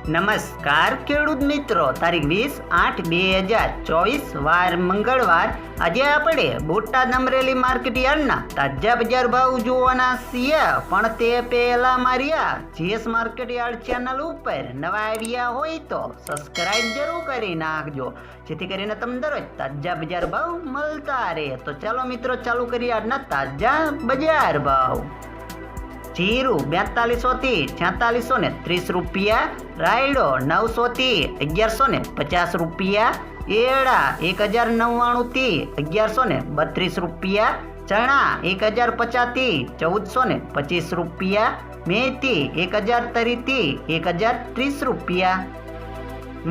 નમસ્કાર ખેડૂત મિત્રો, તારીખ 20/8/2024 વાર મંગળવાર. આજે આપણે બોટાદ અમરેલી માર્કેટ યાર્ડના તાજા બજાર ભાવ જોવાના છીએ. પણ તે પહેલા મારી આ જીએસ માર્કેટ યાર્ડ ચેનલ ઉપર નવા આવ્યા હોય તો સબસ્ક્રાઇબ જરૂર કરી નાખજો, જેથી કરીને તમને દરરોજ તાજા બજાર ભાવ મળતા રહે. તો ચાલો મિત્રો, ચાલુ કરીએ આજના તાજા બજાર ભાવ. જીરું 4200 થી 4630 રૂપિયા, રાયડો 900 થી 1150 રૂપિયા, એરડા 1099 થી 1132 રૂપિયા, ચણા 1050 થી 1425 રૂપિયા, મેથી 1030 થી 1030 રૂપિયા,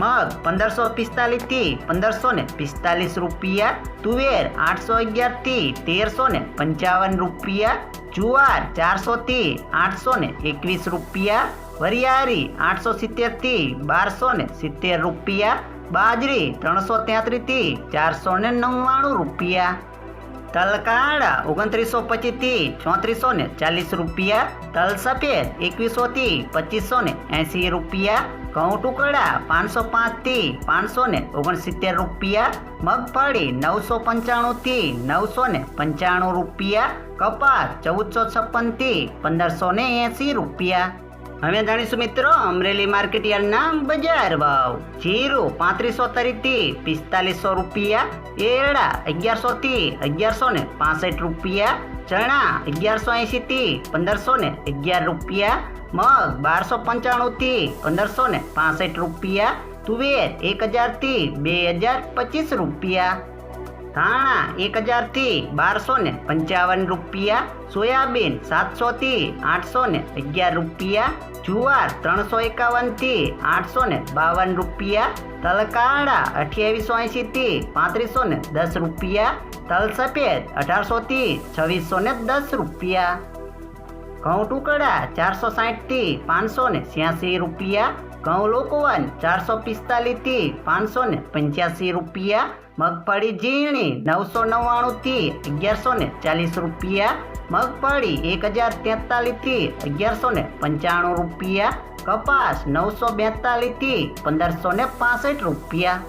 મગ 1545 થી 1545 રૂપિયા, તુવેર 811 થી 1355 રૂપિયા, જુવાર 400 થી 821 રૂપિયા, વરિયાળી 870 થી 1270 રૂપિયા, બાજરી 333 થી 499 રૂપિયા, તલકાળા 2925 થી 3440 રૂપિયા, તલ સફેદ 2100 થી 2580 રૂપિયા, ઘઉં ટુકડા 505 થી 569 રૂપિયા, મગફળી 995 થી 995 રૂપિયા, કપાસ 1456 થી 1580 રૂપિયા. હવે જાણીશું મિત્રો અમરેલી માર્કેટ યાર્ડના બજાર ભાવ. જીરું 3530 થી 4500 રૂપિયા, એરડા 1100 થી 1165 રૂપિયા, ચણા 1180 થી 1511 રૂપિયા, મગ 1295 થી 1565 રૂપિયા, તુવેર 1000 થી 2025 રૂપિયા, ધાણા 1000 થી 1255 રૂપિયા, સોયાબીન 700 થી 811 રૂપિયા, જુવાર 351 થી 852 રૂપિયા, તલકાળા 2880 થી 3510 રૂપિયા, તલ સફેદ 1800 થી 2610 રૂપિયા, ઘઉં ટુકડા 460 થી 586 રૂપિયા, ઘઉં લોકવન 445 થી 585 રૂપિયા, મગફળી ઝીણી 999 થી 1140 રૂપિયા, મગફળી 1043 થી 1195 રૂપિયા, કપાસ 942 થી 1565 રૂપિયા.